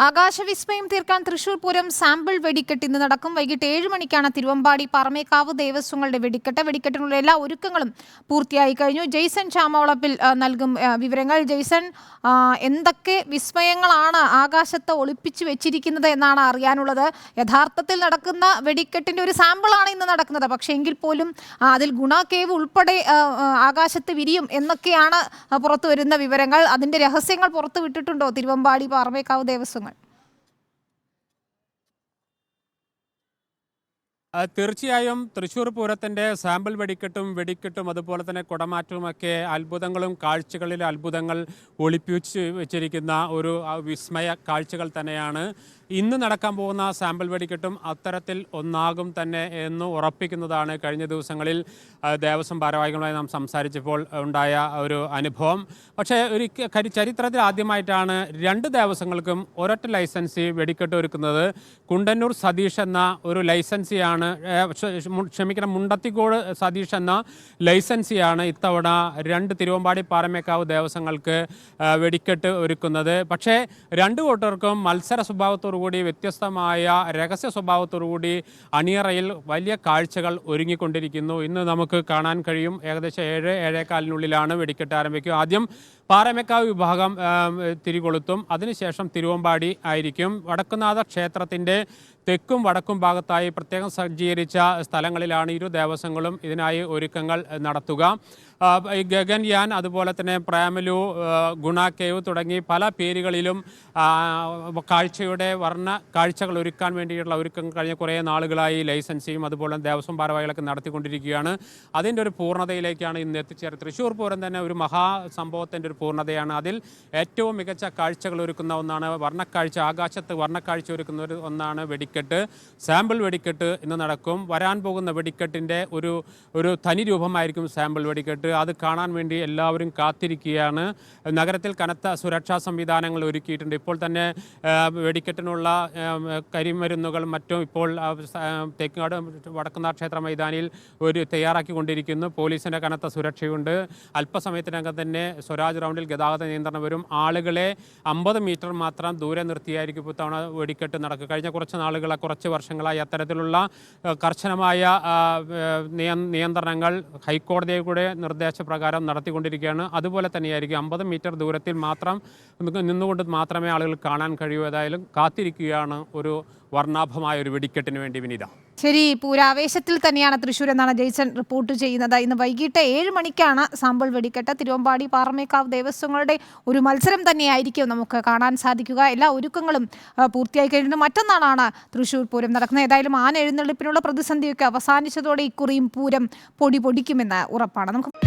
ആകാശവിസ്മയം തീർക്കാൻ തൃശൂർ പൂരം സാമ്പിൾ വെടിക്കെട്ട് ഇന്ന് നടക്കും. വൈകിട്ട് 7 മണിക്കാണ് തിരുവമ്പാടി പാറമേക്കാവ് ദേവസ്വങ്ങളുടെ വെടിക്കെട്ട്. വെടിക്കെട്ടിനുള്ള എല്ലാ ഒരുക്കങ്ങളും പൂർത്തിയായി കഴിഞ്ഞു. ജെയ്സൺ ചാമവളപ്പിൽ നൽകും വിവരങ്ങൾ. ജെയ്സൺ, എന്തൊക്കെ വിസ്മയങ്ങളാണ് ആകാശത്ത് ഒളിപ്പിച്ചു വെച്ചിരിക്കുന്നത് എന്നാണ് അറിയാനുള്ളത്? യഥാർത്ഥത്തിൽ നടക്കുന്ന വെടിക്കെട്ടിന്റെ ഒരു സാമ്പിളാണ് ഇന്ന് നടക്കുന്നത്. പക്ഷേ എങ്കിൽ പോലും അതിൽ ഗുണ കേവ് ഉൾപ്പെടെ ആകാശത്ത് വിരിയും എന്നൊക്കെയാണ് പുറത്തു വരുന്ന വിവരങ്ങൾ. അതിന്റെ രഹസ്യങ്ങൾ പുറത്തു വിട്ടിട്ടുണ്ടോ തിരുവമ്പാടി പാറമേക്കാവ് ദേവസ്വങ്ങൾ? തീർച്ചയായും തൃശ്ശൂർ പൂരത്തിൻ്റെ സാമ്പിൾ വെടിക്കെട്ടും അതുപോലെ തന്നെ കുടമാറ്റവുമൊക്കെ അത്ഭുതങ്ങളും കാഴ്ചകളിലെ അത്ഭുതങ്ങൾ ഒളിപ്പിച്ച് വെച്ചിരിക്കുന്ന ഒരു വിസ്മയ കാഴ്ചകൾ തന്നെയാണ്. ഇന്ന് നടക്കാൻ പോകുന്ന സാമ്പിൾ വെടിക്കെട്ടും അത്തരത്തിൽ ഒന്നാകും തന്നെ എന്ന് ഉറപ്പിക്കുന്നതാണ് കഴിഞ്ഞ ദിവസങ്ങളിൽ ദേവസ്വം ഭാരവാഹികളുമായി നാം സംസാരിച്ചപ്പോൾ ഉണ്ടായ ഒരു അനുഭവം. പക്ഷേ ചരിത്രത്തിൽ ആദ്യമായിട്ടാണ് 2 ദേവസ്വങ്ങൾക്കും ഒരൊറ്റ ലൈസൻസി വെടിക്കെട്ട് ഒരുക്കുന്നത്. കുണ്ടന്നൂർ സതീഷ് എന്ന ഒരു ലൈസൻസിയാണ്, മുണ്ടത്തിക്കോട് സതീഷ് എന്ന ലൈസൻസിയാണ് ഇത്തവണ 2 തിരുവമ്പാടി പാറമേക്കാവ് ദേവസ്വങ്ങൾക്ക് വെടിക്കെട്ട് ഒരുക്കുന്നത്. പക്ഷേ 2 കൂട്ടർക്കും മത്സര സ്വഭാവത്തോടുകൂടി വ്യത്യസ്തമായ രഹസ്യ സ്വഭാവത്തോടുകൂടി അണിയറയിൽ വലിയ കാഴ്ചകൾ ഒരുങ്ങിക്കൊണ്ടിരിക്കുന്നു. ഇന്ന് നമുക്ക് കാണാൻ കഴിയും. ഏകദേശം 7-7:15 വെടിക്കെട്ട് ആരംഭിക്കും. ആദ്യം പാറമേക്കാവ് വിഭാഗം തിരികൊളുത്തും. അതിനുശേഷം തിരുവമ്പാടി ആയിരിക്കും. വടക്കുംനാഥ ക്ഷേത്രത്തിൻ്റെ തെക്കും വടക്കും ഭാഗത്തായി പ്രത്യേകം സജ്ജീകരിച്ച സ്ഥലങ്ങളിലാണ് 2 ദേവസ്വങ്ങളും ഇതിനായി ഒരുക്കങ്ങൾ നടത്തുക. ഗഗൻയാൻ, അതുപോലെ തന്നെ പ്രേമലു, ഗുണ കേവ് തുടങ്ങി പല പേരുകളിലും കാഴ്ചയുടെ വർണ്ണ കാഴ്ചകൾ ഒരുക്കാൻ വേണ്ടിയിട്ടുള്ള ഒരുക്കങ്ങൾ കഴിഞ്ഞ കുറേ നാളുകളായി ലൈസൻസിയും അതുപോലെ ദേവസ്വം ഭാരവാഹികളൊക്കെ നടത്തിക്കൊണ്ടിരിക്കുകയാണ്. അതിൻ്റെ ഒരു പൂർണ്ണതയിലേക്കാണ് ഇന്ന് എത്തിച്ചേർന്നത്. തൃശ്ശൂർ പൂരം തന്നെ ഒരു മഹാസംഭവത്തിൻ്റെ ഒരു പൂർണ്ണതയാണ്. അതിൽ ഏറ്റവും മികച്ച കാഴ്ചകൾ ഒരുക്കുന്ന ഒന്നാണ് വർണ്ണക്കാഴ്ച. ആകാശത്ത് വർണ്ണക്കാഴ്ച ഒരുക്കുന്ന ഒന്നാണ് വെടിക്കെട്ട്. സാമ്പിൾ വെടിക്കെട്ട് ഇന്ന് നടക്കും. വരാൻ പോകുന്ന വെടിക്കെട്ടിൻ്റെ ഒരു തനി രൂപമായിരിക്കും സാമ്പിൾ വെടിക്കെട്ട്. അത് കാണാൻ വേണ്ടി എല്ലാവരും കാത്തിരിക്കുകയാണ്. നഗരത്തിൽ കനത്ത സുരക്ഷാ സംവിധാനങ്ങൾ ഒരുക്കിയിട്ടുണ്ട്. ഇപ്പോൾ തന്നെ വെടിക്കെട്ടിനുള്ള കരിമരുന്നുകളും മറ്റും ഇപ്പോൾ തേക്കുകാട് വടക്കുന്നാഥ ക്ഷേത്ര മൈതാനിയിൽ തയ്യാറാക്കിക്കൊണ്ടിരിക്കുന്നു. പോലീസിൻ്റെ കനത്ത സുരക്ഷയുണ്ട്. അല്പസമയത്തിനകം തന്നെ സ്വരാജ് റൗണ്ടിൽ ഗതാഗത നിയന്ത്രണം വരും. ആളുകളെ 50 മീറ്റർ മാത്രം ദൂരെ നിർത്തിയായിരിക്കും ഇത്തവണ വെടിക്കെട്ട് നടക്കുക. കഴിഞ്ഞ കുറച്ച് വർഷങ്ങളായി അത്തരത്തിലുള്ള കർശനമായ നിയന്ത്രണങ്ങൾ ഹൈക്കോടതിയുടെ നിർദ്ദേശപ്രകാരം നടത്തിക്കൊണ്ടിരിക്കുകയാണ്. അതുപോലെ തന്നെയായിരിക്കും 50 മീറ്റർ ദൂരത്തിൽ മാത്രം നിന്നുകൊണ്ട് മാത്രമേ ആളുകൾ കാണാൻ കഴിയൂ. ഏതായാലും കാത്തിരിക്കുകയാണ് ഒരു വർണ്ണാഭമായ ഒരു വെടിക്കെട്ടിന് വേണ്ടി. വിനീത, ശരി, പൂരാവേശത്തിൽ തന്നെയാണ് തൃശ്ശൂർ എന്നാണ് ജെയ്സൺ റിപ്പോർട്ട് ചെയ്യുന്നത്. ഇന്ന് വൈകിട്ട് 7 മണിക്കാണ് സാമ്പിൾ വെടിക്കെട്ട്. തിരുവമ്പാടി പാറമേക്കാവ് ദേവസ്വങ്ങളുടെ ഒരു മത്സരം തന്നെയായിരിക്കും നമുക്ക് കാണാൻ സാധിക്കുക. എല്ലാ ഒരുക്കങ്ങളും പൂർത്തിയായി കഴിഞ്ഞിട്ട് മറ്റന്നാളാണ് തൃശ്ശൂർ പൂരം നടക്കുന്നത്. ഏതായാലും ആന എഴുന്നള്ളിപ്പിനുള്ള പ്രതിസന്ധിയൊക്കെ അവസാനിച്ചതോടെ ഇക്കുറിയും പൂരം പൊടിക്കുമെന്ന് ഉറപ്പാണ്. നമുക്ക്